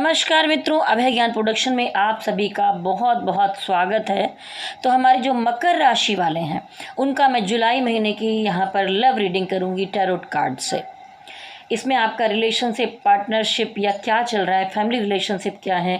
नमस्कार मित्रों, अभय ज्ञान प्रोडक्शन में आप सभी का बहुत बहुत स्वागत है। तो हमारे जो मकर राशि वाले हैं उनका मैं जुलाई महीने की यहाँ पर लव रीडिंग करूँगी टैरोट कार्ड से। इसमें आपका रिलेशनशिप, पार्टनरशिप या क्या चल रहा है, फैमिली रिलेशनशिप क्या है,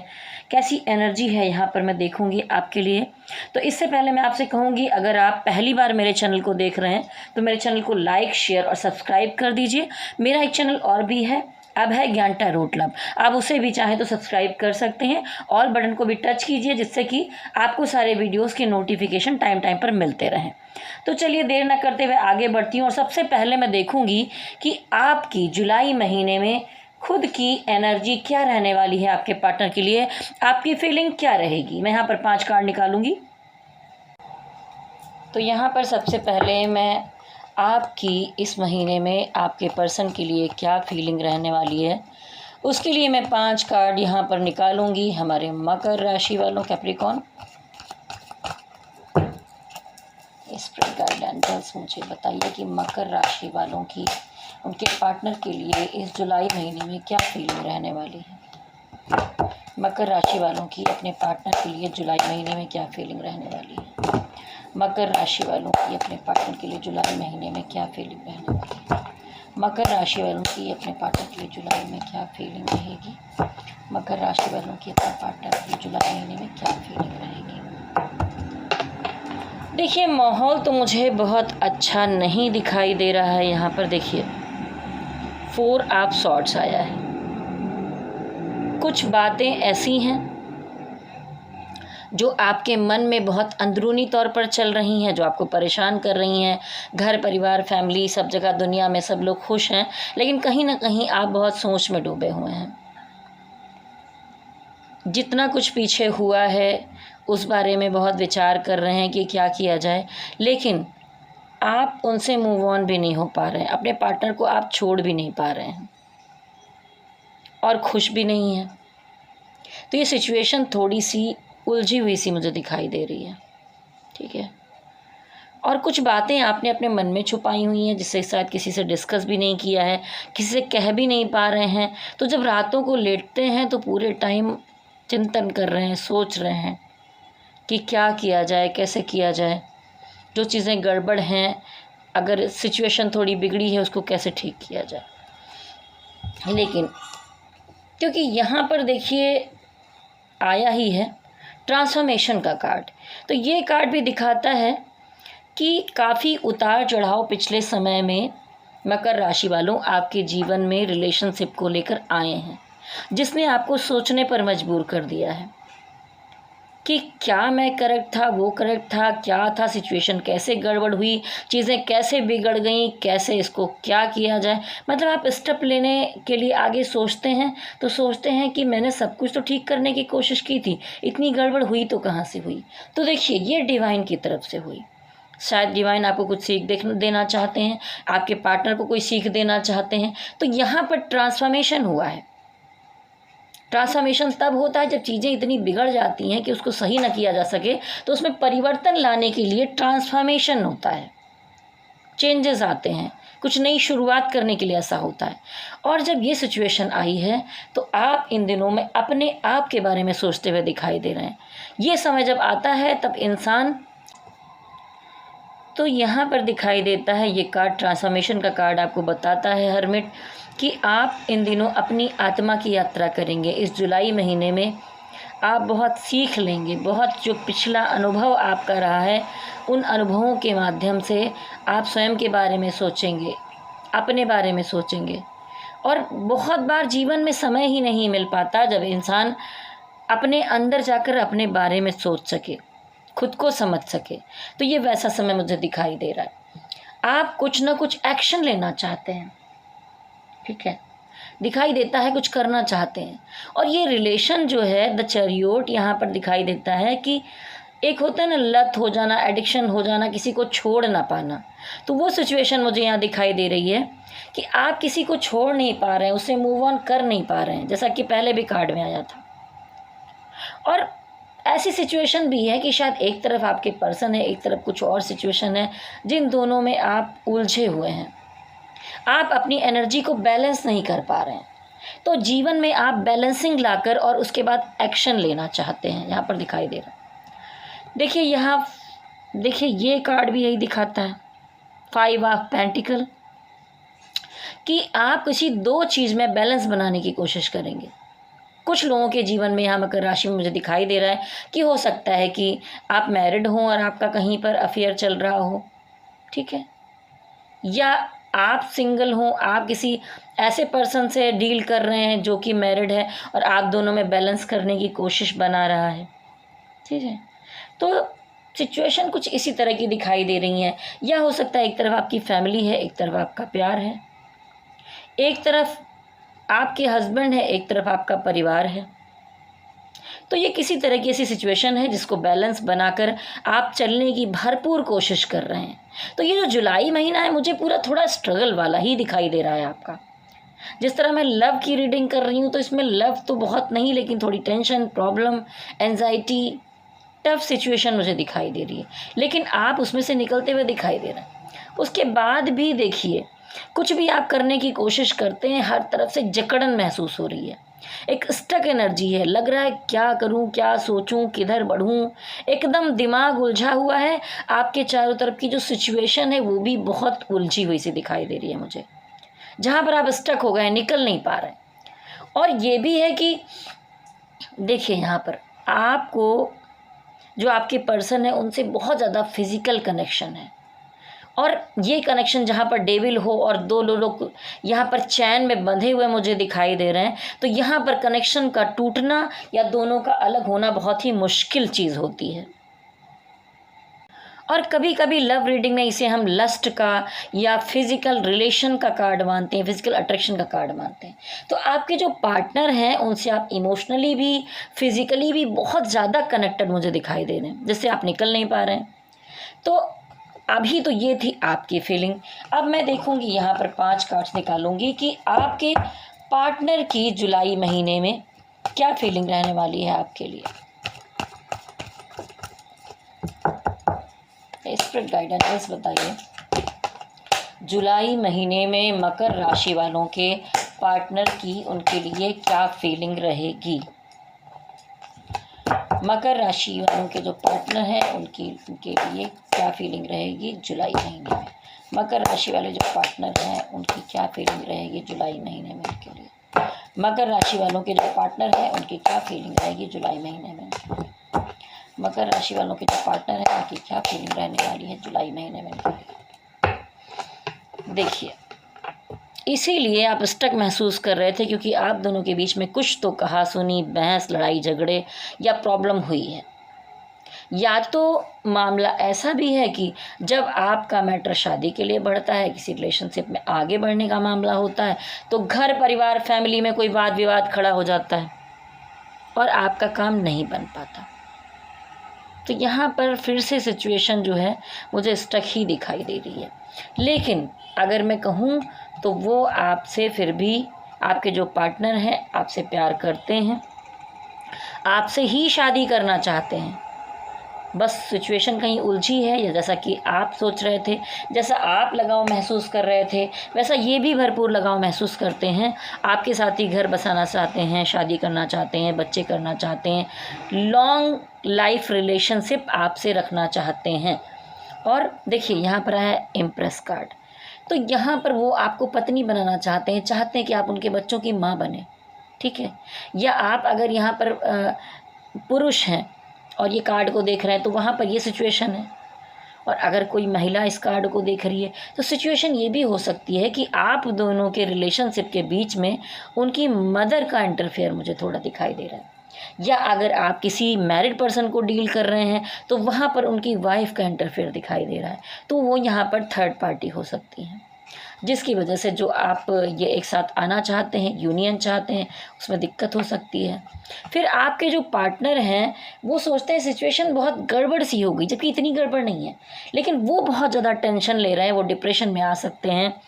कैसी एनर्जी है, यहाँ पर मैं देखूंगी आपके लिए। तो इससे पहले मैं आपसे कहूँगी, अगर आप पहली बार मेरे चैनल को देख रहे हैं तो मेरे चैनल को लाइक, शेयर और सब्सक्राइब कर दीजिए। मेरा एक चैनल और भी है, अभय ज्ञान टैरोट लव, आप उसे भी चाहें तो सब्सक्राइब कर सकते हैं। ऑल बटन को भी टच कीजिए जिससे कि आपको सारे वीडियोस के नोटिफिकेशन टाइम टाइम पर मिलते रहें। तो चलिए देर न करते हुए आगे बढ़ती हूँ और सबसे पहले मैं देखूंगी कि आपकी जुलाई महीने में खुद की एनर्जी क्या रहने वाली है, आपके पार्टनर के लिए आपकी फीलिंग क्या रहेगी। मैं यहाँ पर 5 कार्ड निकालूंगी। तो यहाँ पर सबसे पहले मैं आपकी इस महीने में आपके पर्सन के लिए क्या फीलिंग रहने वाली है उसके लिए मैं 5 कार्ड यहाँ पर निकालूंगी। हमारे मकर राशि वालों, कैप्रिकॉर्न, स्पिरिट गाइडेंस मुझे बताइए कि मकर राशि वालों की उनके पार्टनर के लिए इस जुलाई महीने में क्या फीलिंग रहने वाली है। मकर राशि वालों की अपने पार्टनर के लिए जुलाई महीने में क्या फीलिंग रहने वाली है। मकर राशि वालों की अपने पार्टनर के लिए जुलाई महीने में क्या फीलिंग रहने वाली है। मकर राशि वालों की अपने पार्टनर के लिए जुलाई में क्या फीलिंग रहेगी। मकर राशि वालों की अपने पार्टनर के लिए जुलाई महीने में क्या फीलिंग रहेगी। देखिए, माहौल तो मुझे बहुत अच्छा नहीं दिखाई दे रहा है। यहाँ पर देखिए 4 ऑफ सॉर्ड्स आया है। कुछ बातें ऐसी हैं जो आपके मन में बहुत अंदरूनी तौर पर चल रही हैं, जो आपको परेशान कर रही हैं। घर परिवार, फैमिली, सब जगह दुनिया में सब लोग खुश हैं, लेकिन कहीं ना कहीं आप बहुत सोच में डूबे हुए हैं। जितना कुछ पीछे हुआ है उस बारे में बहुत विचार कर रहे हैं कि क्या किया जाए, लेकिन आप उनसे मूव ऑन भी नहीं हो पा रहे हैं। अपने पार्टनर को आप छोड़ भी नहीं पा रहे हैं और खुश भी नहीं हैं। तो ये सिचुएशन थोड़ी सी उलझी हुई सी मुझे दिखाई दे रही है, ठीक है। और कुछ बातें आपने अपने मन में छुपाई हुई हैं जिससे शायद किसी से डिस्कस भी नहीं किया है, किसी से कह भी नहीं पा रहे हैं। तो जब रातों को लेटते हैं तो पूरे टाइम चिंतन कर रहे हैं, सोच रहे हैं कि क्या किया जाए, कैसे किया जाए, जो चीज़ें गड़बड़ हैं, अगर सिचुएशन थोड़ी बिगड़ी है उसको कैसे ठीक किया जाए। लेकिन क्योंकि यहाँ पर देखिए आया ही है ट्रांसफॉर्मेशन का कार्ड, तो ये कार्ड भी दिखाता है कि काफ़ी उतार चढ़ाव पिछले समय में मकर राशि वालों आपके जीवन में रिलेशनशिप को लेकर आए हैं, जिसने आपको सोचने पर मजबूर कर दिया है कि क्या मैं करेक्ट था, वो करेक्ट था, क्या था, सिचुएशन कैसे गड़बड़ हुई, चीज़ें कैसे बिगड़ गई, कैसे इसको क्या किया जाए। मतलब आप स्टेप लेने के लिए आगे सोचते हैं तो सोचते हैं कि मैंने सब कुछ तो ठीक करने की कोशिश की थी, इतनी गड़बड़ हुई तो कहाँ से हुई। तो देखिए ये डिवाइन की तरफ से हुई। शायद डिवाइन आपको कुछ सीख देना चाहते हैं, आपके पार्टनर को कोई सीख देना चाहते हैं। तो यहाँ पर ट्रांसफॉर्मेशन हुआ है। ट्रांसफॉर्मेशन तब होता है जब चीज़ें इतनी बिगड़ जाती हैं कि उसको सही ना किया जा सके, तो उसमें परिवर्तन लाने के लिए ट्रांसफॉर्मेशन होता है, चेंजेस आते हैं, कुछ नई शुरुआत करने के लिए ऐसा होता है। और जब ये सिचुएशन आई है तो आप इन दिनों में अपने आप के बारे में सोचते हुए दिखाई दे रहे हैं। ये समय जब आता है तब इंसान, तो यहाँ पर दिखाई देता है ये कार्ड, ट्रांसफॉर्मेशन का कार्ड आपको बताता है हर्मिट, कि आप इन दिनों अपनी आत्मा की यात्रा करेंगे। इस जुलाई महीने में आप बहुत सीख लेंगे, बहुत जो पिछला अनुभव आपका रहा है उन अनुभवों के माध्यम से आप स्वयं के बारे में सोचेंगे, अपने बारे में सोचेंगे। और बहुत बार जीवन में समय ही नहीं मिल पाता जब इंसान अपने अंदर जाकर अपने बारे में सोच सके, खुद को समझ सके। तो ये वैसा समय मुझे दिखाई दे रहा है। आप कुछ ना कुछ एक्शन लेना चाहते हैं, ठीक है, दिखाई देता है कुछ करना चाहते हैं। और ये रिलेशन जो है द चैरियट यहाँ पर दिखाई देता है कि एक होता है ना लत हो जाना, एडिक्शन हो जाना, किसी को छोड़ ना पाना। तो वो सिचुएशन मुझे यहाँ दिखाई दे रही है कि आप किसी को छोड़ नहीं पा रहे हैं, उससे मूव ऑन कर नहीं पा रहे हैं, जैसा कि पहले भी कार्ड में आया था। और ऐसी सिचुएशन भी है कि शायद एक तरफ आपके पर्सन है, एक तरफ कुछ और सिचुएशन है, जिन दोनों में आप उलझे हुए हैं। आप अपनी एनर्जी को बैलेंस नहीं कर पा रहे हैं। तो जीवन में आप बैलेंसिंग लाकर और उसके बाद एक्शन लेना चाहते हैं, यहाँ पर दिखाई दे रहा है। देखिए यहाँ देखिए ये कार्ड भी यही दिखाता है, 5 ऑफ पेंटिकल, कि आप किसी दो चीज़ में बैलेंस बनाने की कोशिश करेंगे। कुछ लोगों के जीवन में यहाँ मकर राशि में मुझे दिखाई दे रहा है कि हो सकता है कि आप मैरिड हों और आपका कहीं पर अफेयर चल रहा हो, ठीक है, या आप सिंगल हों, आप किसी ऐसे पर्सन से डील कर रहे हैं जो कि मैरिड है और आप दोनों में बैलेंस करने की कोशिश बना रहा है, ठीक है। तो सिचुएशन कुछ इसी तरह की दिखाई दे रही है। या हो सकता है एक तरफ आपकी फैमिली है, एक तरफ आपका प्यार है, एक तरफ आपके हस्बैंड है, एक तरफ आपका परिवार है। तो ये किसी तरह की ऐसी सिचुएशन है जिसको बैलेंस बनाकर आप चलने की भरपूर कोशिश कर रहे हैं। तो ये जो जुलाई महीना है मुझे पूरा थोड़ा स्ट्रगल वाला ही दिखाई दे रहा है आपका। जिस तरह मैं लव की रीडिंग कर रही हूँ तो इसमें लव तो बहुत नहीं, लेकिन थोड़ी tension, problem, anxiety, tough situation मुझे दिखाई दे रही है, लेकिन आप उसमें से निकलते हुए दिखाई दे रहे हैं। उसके बाद भी देखिए कुछ भी आप करने की कोशिश करते हैं, हर तरफ से जकड़न महसूस हो रही है, एक स्टक एनर्जी है, लग रहा है क्या करूं, क्या सोचूं, किधर बढ़ूं, एकदम दिमाग उलझा हुआ है। आपके चारों तरफ की जो सिचुएशन है वो भी बहुत उलझी हुई सी दिखाई दे रही है मुझे, जहां पर आप स्टक हो गए, निकल नहीं पा रहे। और ये भी है कि देखिए यहाँ पर आपको जो आपके पर्सन है उनसे बहुत ज़्यादा फिजिकल कनेक्शन है, और ये कनेक्शन जहाँ पर डेविल हो और दो लोग यहाँ पर चैन में बंधे हुए मुझे दिखाई दे रहे हैं, तो यहाँ पर कनेक्शन का टूटना या दोनों का अलग होना बहुत ही मुश्किल चीज़ होती है। और कभी कभी लव रीडिंग में इसे हम लस्ट का या फिजिकल रिलेशन का कार्ड मानते हैं, फिजिकल अट्रैक्शन का कार्ड मानते हैं। तो आपके जो पार्टनर हैं उनसे आप इमोशनली भी, फिजिकली भी बहुत ज़्यादा कनेक्टेड मुझे दिखाई दे रहे हैं, जिससे आप निकल नहीं पा रहे हैं। तो अभी तो ये थी आपकी फीलिंग। अब मैं देखूंगी यहाँ पर 5 कार्ड्स निकालूंगी कि आपके पार्टनर की जुलाई महीने में क्या फीलिंग रहने वाली है आपके लिए। स्पिरिट गाइडेंस बताइए, जुलाई महीने में मकर राशि वालों के पार्टनर की उनके लिए क्या फीलिंग रहेगी। मकर राशि वालों के जो पार्टनर हैं उनके लिए क्या फीलिंग रहेगी जुलाई महीने में। मकर राशि वाले जो पार्टनर हैं उनकी क्या फीलिंग रहेगी जुलाई महीने में उनके लिए। मकर राशि वालों के जो पार्टनर हैं उनकी क्या फीलिंग रहेगी जुलाई महीने में। मकर राशि वालों के जो पार्टनर हैं उनकी क्या फीलिंग रहने वाली है जुलाई महीने में उनके लिए। देखिए, इसीलिए आप स्टक महसूस कर रहे थे क्योंकि आप दोनों के बीच में कुछ तो कहा सुनी, बहस, लड़ाई झगड़े या प्रॉब्लम हुई है। या तो मामला ऐसा भी है कि जब आपका मैटर शादी के लिए बढ़ता है, किसी रिलेशनशिप में आगे बढ़ने का मामला होता है, तो घर परिवार फैमिली में कोई वाद विवाद खड़ा हो जाता है और आपका काम नहीं बन पाता। तो यहाँ पर फिर से सिचुएशन जो है मुझे स्टक ही दिखाई दे रही है। लेकिन अगर मैं कहूँ तो वो आपसे फिर भी, आपके जो पार्टनर हैं आपसे प्यार करते हैं, आपसे ही शादी करना चाहते हैं। बस सिचुएशन कहीं उलझी है, या जैसा कि आप सोच रहे थे, जैसा आप लगाव महसूस कर रहे थे, वैसा ये भी भरपूर लगाव महसूस करते हैं। आपके साथ ही घर बसाना चाहते हैं, शादी करना चाहते हैं, बच्चे करना चाहते हैं, लॉन्ग लाइफ रिलेशनशिप आपसे रखना चाहते हैं। और देखिए यहाँ पर है इम्प्रेस कार्ड, तो यहाँ पर वो आपको पत्नी बनाना चाहते हैं कि आप उनके बच्चों की माँ बने, ठीक है। या आप अगर यहाँ पर पुरुष हैं और ये कार्ड को देख रहे हैं तो वहाँ पर ये सिचुएशन है। और अगर कोई महिला इस कार्ड को देख रही है तो सिचुएशन ये भी हो सकती है कि आप दोनों के रिलेशनशिप के बीच में उनकी मदर का इंटरफेयर मुझे थोड़ा दिखाई दे रहा है। या अगर आप किसी मैरिड पर्सन को डील कर रहे हैं तो वहाँ पर उनकी वाइफ का इंटरफेयर दिखाई दे रहा है। तो वो यहाँ पर थर्ड पार्टी हो सकती हैं, जिसकी वजह से जो आप ये एक साथ आना चाहते हैं, यूनियन चाहते हैं, उसमें दिक्कत हो सकती है। फिर आपके जो पार्टनर हैं वो सोचते हैं सिचुएशन बहुत गड़बड़ सी हो गई, जबकि इतनी गड़बड़ नहीं है, लेकिन वो बहुत ज़्यादा टेंशन ले रहे हैं, वो डिप्रेशन में आ सकते हैं,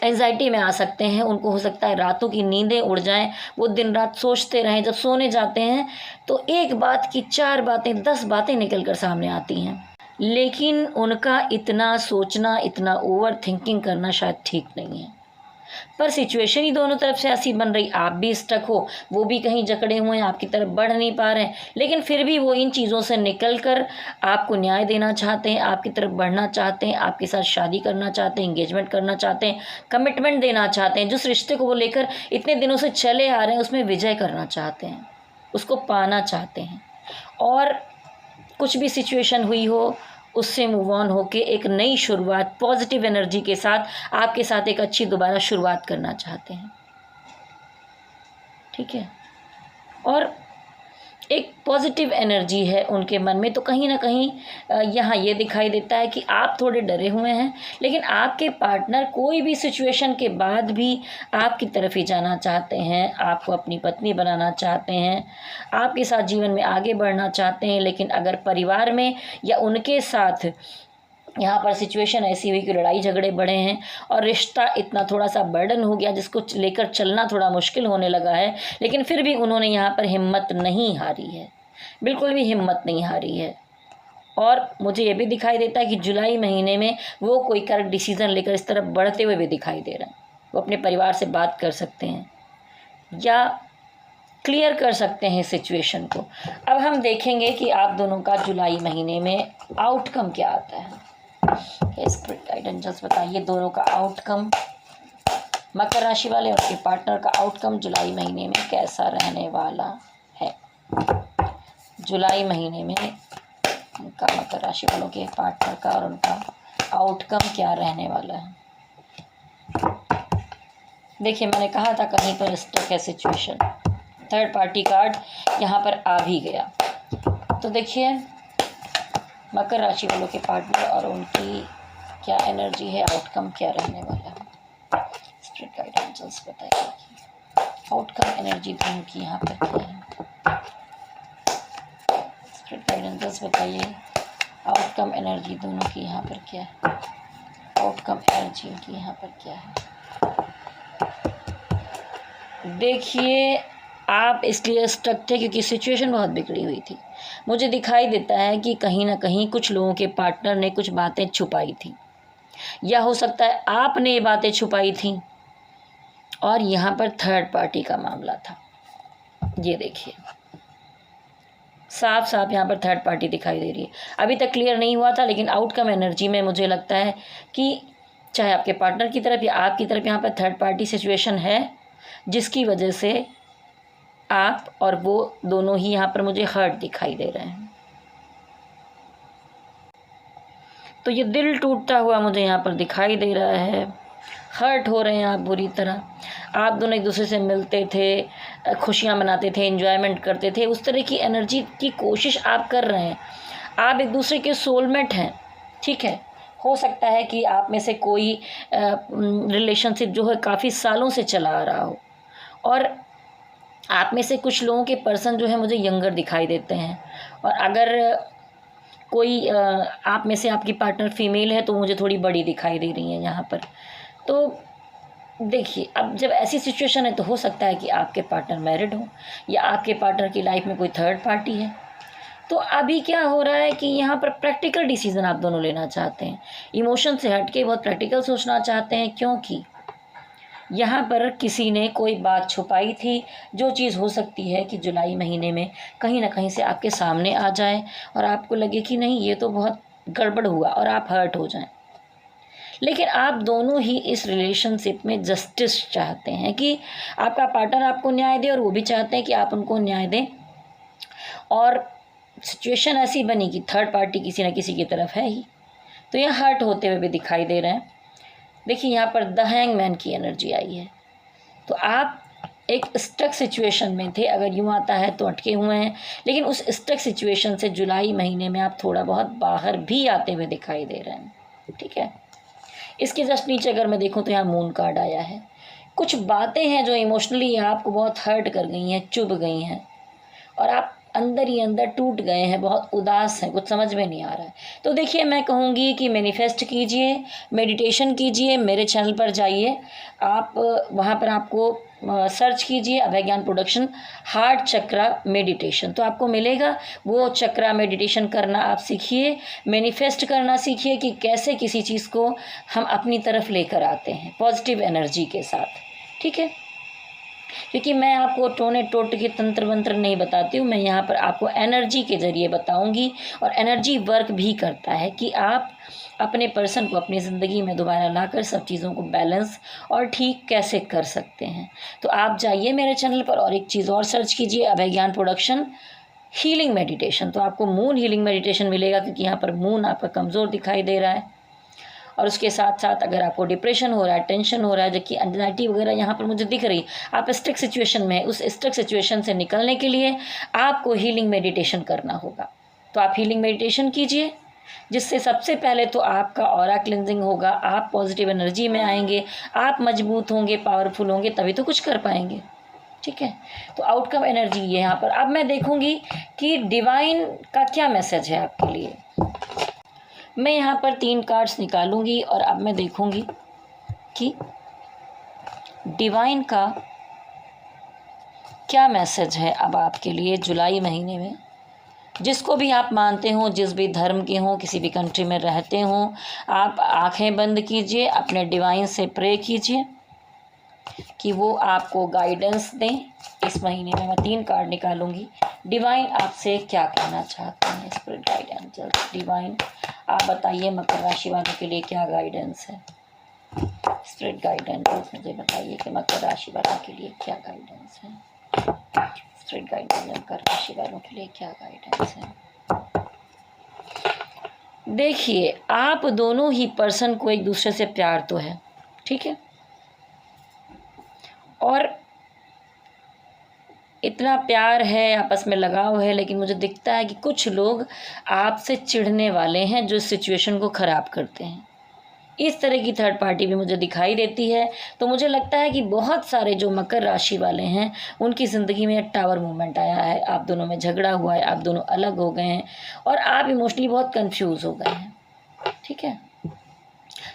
एंजाइटी में आ सकते हैं। उनको हो सकता है रातों की नींदें उड़ जाएं, वो दिन रात सोचते रहें। जब सोने जाते हैं तो एक बात की 4 बातें 10 बातें निकल कर सामने आती हैं, लेकिन उनका इतना सोचना, इतना ओवर थिंकिंग करना शायद ठीक नहीं है। पर सिचुएशन ही दोनों तरफ से ऐसी बन रही, आप भी स्टक हो, वो भी कहीं जकड़े हुए हैं, आपकी तरफ बढ़ नहीं पा रहे हैं, लेकिन फिर भी वो इन चीज़ों से निकल कर आपको न्याय देना चाहते हैं, आपकी तरफ बढ़ना चाहते हैं, आपके साथ शादी करना चाहते हैं, इंगेजमेंट करना चाहते हैं, कमिटमेंट देना चाहते हैं। जिस रिश्ते को वो लेकर इतने दिनों से चले आ रहे हैं उसमें विजय करना चाहते हैं, उसको पाना चाहते हैं, और कुछ भी सिचुएशन हुई हो उससे मूव ऑन होके एक नई शुरुआत पॉजिटिव एनर्जी के साथ आपके साथ एक अच्छी दोबारा शुरुआत करना चाहते हैं। ठीक है, और एक पॉजिटिव एनर्जी है उनके मन में। तो कहीं ना कहीं यहाँ ये दिखाई देता है कि आप थोड़े डरे हुए हैं, लेकिन आपके पार्टनर कोई भी सिचुएशन के बाद भी आपकी तरफ ही जाना चाहते हैं, आपको अपनी पत्नी बनाना चाहते हैं, आपके साथ जीवन में आगे बढ़ना चाहते हैं। लेकिन अगर परिवार में या उनके साथ यहाँ पर सिचुएशन ऐसी हुई कि लड़ाई झगड़े बढ़े हैं और रिश्ता इतना थोड़ा सा बर्डन हो गया जिसको लेकर चलना थोड़ा मुश्किल होने लगा है, लेकिन फिर भी उन्होंने यहाँ पर हिम्मत नहीं हारी है, बिल्कुल भी हिम्मत नहीं हारी है। और मुझे ये भी दिखाई देता है कि जुलाई महीने में वो कोई करेक्ट डिसीज़न लेकर इस तरफ बढ़ते हुए भी दिखाई दे रहे हैं। वो अपने परिवार से बात कर सकते हैं या क्लियर कर सकते हैं सिचुएशन को। अब हम देखेंगे कि आप दोनों का जुलाई महीने में आउटकम क्या आता है। स्पिरिट गाइडेंस जस्ट बताइए दोनों का आउटकम, मकर राशि वाले और उनके पार्टनर का आउटकम जुलाई महीने में कैसा रहने वाला है। जुलाई महीने में उनका मकर राशि वालों के पार्टनर का और उनका आउटकम क्या रहने वाला है। देखिए, मैंने कहा था कहीं पर स्टक है सिचुएशन, थर्ड पार्टी कार्ड यहाँ पर आ भी गया। तो देखिए, मकर राशि वालों के पार्टनर और उनकी क्या एनर्जी है, आउटकम क्या रहने वाला है। स्पिरिट गाइडेंस बताइए आउटकम एनर्जी दोनों की यहाँ पर क्या है। स्पिरिट गाइडेंस बताइए आउटकम एनर्जी दोनों की यहाँ पर क्या है, आउटकम एनर्जी की यहाँ पर क्या है। देखिए, आप इसलिए स्टक थे क्योंकि सिचुएशन बहुत बिगड़ी हुई थी। मुझे दिखाई देता है कि कहीं ना कहीं कुछ लोगों के पार्टनर ने कुछ बातें छुपाई थी, या हो सकता है आपने ये बातें छुपाई थी, और यहाँ पर थर्ड पार्टी का मामला था। ये देखिए, साफ साफ यहाँ पर थर्ड पार्टी दिखाई दे रही है। अभी तक क्लियर नहीं हुआ था, लेकिन आउटकम एनर्जी में मुझे लगता है कि चाहे आपके पार्टनर की तरफ या आपकी तरफ यहाँ पर थर्ड पार्टी सिचुएशन है, जिसकी वजह से आप और वो दोनों ही यहाँ पर मुझे हर्ट दिखाई दे रहे हैं। तो ये दिल टूटता हुआ मुझे यहाँ पर दिखाई दे रहा है, हर्ट हो रहे हैं आप बुरी तरह। आप दोनों एक दूसरे से मिलते थे, खुशियाँ मनाते थे, एंजॉयमेंट करते थे, उस तरह की एनर्जी की कोशिश आप कर रहे हैं। आप एक दूसरे के सोलमेट हैं, ठीक है। हो सकता है कि आप में से कोई रिलेशनशिप जो है काफ़ी सालों से चला आ रहा हो, और आप में से कुछ लोगों के पर्सन जो है मुझे यंगर दिखाई देते हैं। और अगर कोई आप में से आपकी पार्टनर फीमेल है तो मुझे थोड़ी बड़ी दिखाई दे रही है यहाँ पर। तो देखिए, अब जब ऐसी सिचुएशन है तो हो सकता है कि आपके पार्टनर मैरिड हो या आपके पार्टनर की लाइफ में कोई थर्ड पार्टी है। तो अभी क्या हो रहा है कि यहाँ पर प्रैक्टिकल डिसीजन आप दोनों लेना चाहते हैं, इमोशन से हट के बहुत प्रैक्टिकल सोचना चाहते हैं, क्योंकि यहाँ पर किसी ने कोई बात छुपाई थी, जो चीज़ हो सकती है कि जुलाई महीने में कहीं ना कहीं से आपके सामने आ जाए और आपको लगे कि नहीं, ये तो बहुत गड़बड़ हुआ, और आप हर्ट हो जाएं। लेकिन आप दोनों ही इस रिलेशनशिप में जस्टिस चाहते हैं कि आपका पार्टनर आपको न्याय दे, और वो भी चाहते हैं कि आप उनको न्याय दें। और सिचुएशन ऐसी बनी कि थर्ड पार्टी किसी न किसी की तरफ है ही, तो ये हर्ट होते हुए भी दिखाई दे रहे हैं। देखिए, यहाँ पर द हैंगमैन की एनर्जी आई है। तो आप एक स्टक सिचुएशन में थे, अगर यूँ आता है तो अटके हुए हैं, लेकिन उस स्टक सिचुएशन से जुलाई महीने में आप थोड़ा बहुत बाहर भी आते हुए दिखाई दे रहे हैं, ठीक है। इसके जस्ट नीचे अगर मैं देखूँ तो यहाँ मून कार्ड आया है। कुछ बातें हैं जो इमोशनली आपको बहुत हर्ट कर गई हैं, चुभ गई हैं, और आप अंदर ही अंदर टूट गए हैं, बहुत उदास हैं, कुछ समझ में नहीं आ रहा है। तो देखिए, मैं कहूँगी कि मैनिफेस्ट कीजिए, मेडिटेशन कीजिए, मेरे चैनल पर जाइए, आप वहाँ पर आपको सर्च कीजिए अभय ज्ञान प्रोडक्शन हार्ट चक्रा मेडिटेशन, तो आपको मिलेगा। वो चक्रा मेडिटेशन करना आप सीखिए, मैनिफेस्ट करना सीखिए कि कैसे किसी चीज़ को हम अपनी तरफ लेकर आते हैं पॉजिटिव एनर्जी के साथ, ठीक है। क्योंकि मैं आपको टोने टोट के तंत्र मंत्र नहीं बताती हूँ, मैं यहाँ पर आपको एनर्जी के ज़रिए बताऊँगी। और एनर्जी वर्क भी करता है कि आप अपने पर्सन को अपनी ज़िंदगी में दोबारा लाकर सब चीज़ों को बैलेंस और ठीक कैसे कर सकते हैं। तो आप जाइए मेरे चैनल पर और एक चीज़ और सर्च कीजिए अभय ज्ञान प्रोडक्शन हीलिंग मेडिटेशन, तो आपको मून हीलिंग मेडिटेशन मिलेगा, क्योंकि यहाँ पर मून आपका कमज़ोर दिखाई दे रहा है। और उसके साथ साथ अगर आपको डिप्रेशन हो रहा है, टेंशन हो रहा है, जबकि एंजाइटी वगैरह यहाँ पर मुझे दिख रही, आप स्ट्रिक्ट सिचुएशन में है, उस स्ट्रिक्ट सिचुएशन से निकलने के लिए आपको हीलिंग मेडिटेशन करना होगा। तो आप हीलिंग मेडिटेशन कीजिए, जिससे सबसे पहले तो आपका ऑरा क्लिनजिंग होगा, आप पॉजिटिव एनर्जी में आएंगे, आप मजबूत होंगे, पावरफुल होंगे, तभी तो कुछ कर पाएंगे, ठीक है। तो आउटकम एनर्जी ये यहाँ पर। अब मैं देखूंगी कि डिवाइन का क्या मैसेज है आपके लिए। मैं यहाँ पर 3 कार्ड्स निकालूंगी और अब मैं देखूंगी कि डिवाइन का क्या मैसेज है अब आपके लिए जुलाई महीने में। जिसको भी आप मानते हो, जिस भी धर्म के हों, किसी भी कंट्री में रहते हों, आप आंखें बंद कीजिए, अपने डिवाइन से प्रे कीजिए कि वो आपको गाइडेंस दें। इस महीने में मैं 3 कार्ड निकालूंगी। डिवाइन आपसे क्या कहना चाहते हैं, स्पिरिट गाइडेंस डिवाइन आप बताइए मकर राशि वालों के लिए क्या गाइडेंस है। स्पिरिट गाइडेंस मुझे बताइए कि मकर राशि वालों के लिए क्या गाइडेंस है। स्पिरिट गाइडेंस मकर राशि वालों के लिए क्या गाइडेंस है। देखिए, आप दोनों ही पर्सन को एक दूसरे से प्यार तो है, ठीक है, और इतना प्यार है, आपस में लगाव है, लेकिन मुझे दिखता है कि कुछ लोग आपसे चिढ़ने वाले हैं जो सिचुएशन को ख़राब करते हैं। इस तरह की थर्ड पार्टी भी मुझे दिखाई देती है। तो मुझे लगता है कि बहुत सारे जो मकर राशि वाले हैं उनकी ज़िंदगी में टावर मूवमेंट आया है, आप दोनों में झगड़ा हुआ है, आप दोनों अलग हो गए हैं और आप इमोशनली बहुत कंफ्यूज हो गए हैं, ठीक है।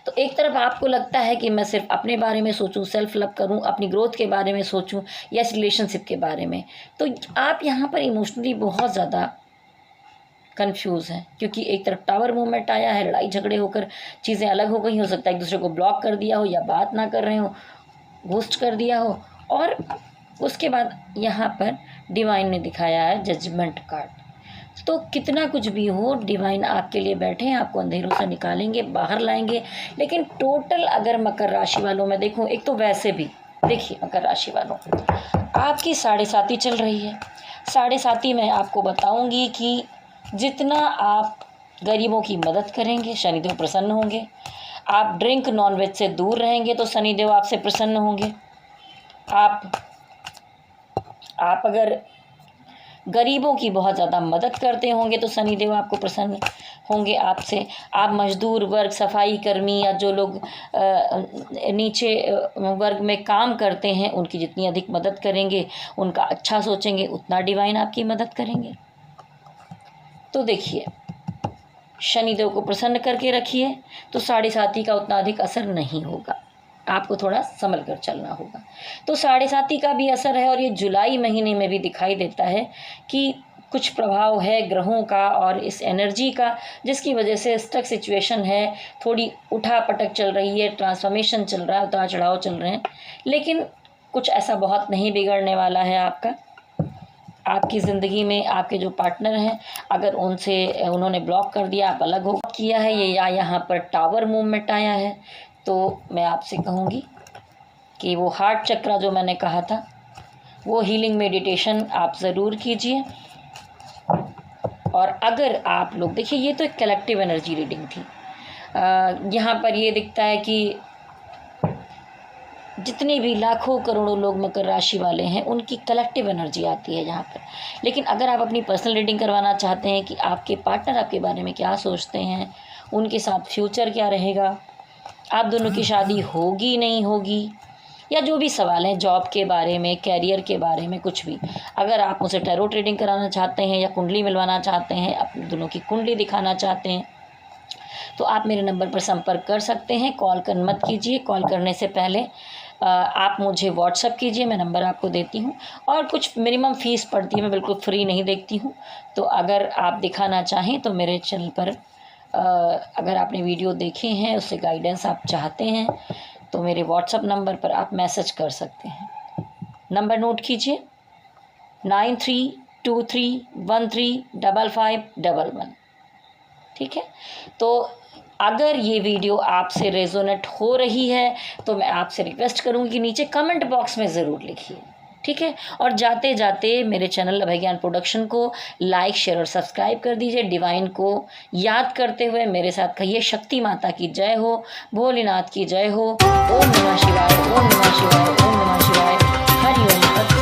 तो एक तरफ आपको लगता है कि मैं सिर्फ अपने बारे में सोचूं, सेल्फ लव करूं, अपनी ग्रोथ के बारे में सोचूं या इस रिलेशनशिप के बारे में, तो आप यहाँ पर इमोशनली बहुत ज़्यादा कंफ्यूज हैं। क्योंकि एक तरफ टावर मूवमेंट आया है, लड़ाई झगड़े होकर चीज़ें अलग हो गई, हो सकता है एक दूसरे को ब्लॉक कर दिया हो या बात ना कर रहे हो, घोस्ट कर दिया हो। और उसके बाद यहाँ पर डिवाइन ने दिखाया है जजमेंट कार्ड। तो कितना कुछ भी हो, डिवाइन आपके लिए बैठे हैं, आपको अंधेरों से निकालेंगे, बाहर लाएंगे। लेकिन टोटल अगर मकर राशि वालों में देखूं, एक तो वैसे भी देखिए मकर राशि वालों, आपकी 7.5 चल रही है। 7.5 में आपको बताऊंगी कि जितना आप गरीबों की मदद करेंगे, शनिदेव प्रसन्न होंगे। आप ड्रिंक नॉनवेज से दूर रहेंगे तो शनिदेव आपसे प्रसन्न होंगे। आप अगर गरीबों की बहुत ज़्यादा मदद करते होंगे तो शनिदेव आपको प्रसन्न होंगे आपसे। आप मजदूर वर्ग, सफाई कर्मी या जो लोग नीचे वर्ग में काम करते हैं, उनकी जितनी अधिक मदद करेंगे, उनका अच्छा सोचेंगे, उतना डिवाइन आपकी मदद करेंगे। तो देखिए, शनिदेव को प्रसन्न करके रखिए तो 7.5 का उतना अधिक असर नहीं होगा, आपको थोड़ा संभल कर चलना होगा। तो 7.5 का भी असर है और ये जुलाई महीने में भी दिखाई देता है कि कुछ प्रभाव है ग्रहों का और इस एनर्जी का, जिसकी वजह से स्टक सिचुएशन है, थोड़ी उठा पटक चल रही है, ट्रांसफॉर्मेशन चल रहा है, उतार चढ़ाव चल रहे हैं। लेकिन कुछ ऐसा बहुत नहीं बिगड़ने वाला है आपका। आपकी ज़िंदगी में आपके जो पार्टनर हैं, अगर उन्होंने ब्लॉक कर दिया, आप अलग हो किया है, ये या यहाँ पर टावर मूवमेंट आया है, तो मैं आपसे कहूँगी कि वो हार्ट चक्रा जो मैंने कहा था, वो हीलिंग मेडिटेशन आप ज़रूर कीजिए। और अगर आप लोग देखिए, ये तो एक कलेक्टिव एनर्जी रीडिंग थी। यहाँ पर ये दिखता है कि जितने भी लाखों करोड़ों लोग मकर राशि वाले हैं, उनकी कलेक्टिव एनर्जी आती है यहाँ पर। लेकिन अगर आप अपनी पर्सनल रीडिंग करवाना चाहते हैं कि आपके पार्टनर आपके बारे में क्या सोचते हैं, उनके साथ फ्यूचर क्या रहेगा, आप दोनों की शादी होगी नहीं होगी, या जो भी सवाल हैं जॉब के बारे में, कैरियर के बारे में, कुछ भी, अगर आप मुझसे टैरो ट्रेडिंग कराना चाहते हैं या कुंडली मिलवाना चाहते हैं, अपने दोनों की कुंडली दिखाना चाहते हैं, तो आप मेरे नंबर पर संपर्क कर सकते हैं। कॉल कर मत कीजिए, कॉल करने से पहले आप मुझे व्हाट्सअप कीजिए, मैं नंबर आपको देती हूँ। और कुछ मिनिमम फ़ीस पड़ती है, मैं बिल्कुल फ्री नहीं देखती हूँ। तो अगर आप दिखाना चाहें तो मेरे चैनल पर अगर आपने वीडियो देखे हैं, उससे गाइडेंस आप चाहते हैं, तो मेरे व्हाट्सअप नंबर पर आप मैसेज कर सकते हैं। नंबर नोट कीजिए 9323135511। ठीक है। तो अगर ये वीडियो आपसे रेजोनेट हो रही है तो मैं आपसे रिक्वेस्ट करूँगी कि नीचे कमेंट बॉक्स में ज़रूर लिखिए। ठीक है। और जाते जाते मेरे चैनल अभय ज्ञान प्रोडक्शन को लाइक, शेयर और सब्सक्राइब कर दीजिए। डिवाइन को याद करते हुए मेरे साथ कहिए, शक्ति माता की जय हो, भोलेनाथ की जय हो। ओम नमः शिवाय, ओम नमः शिवाय, ओम नमः शिवाय। हरि ओम।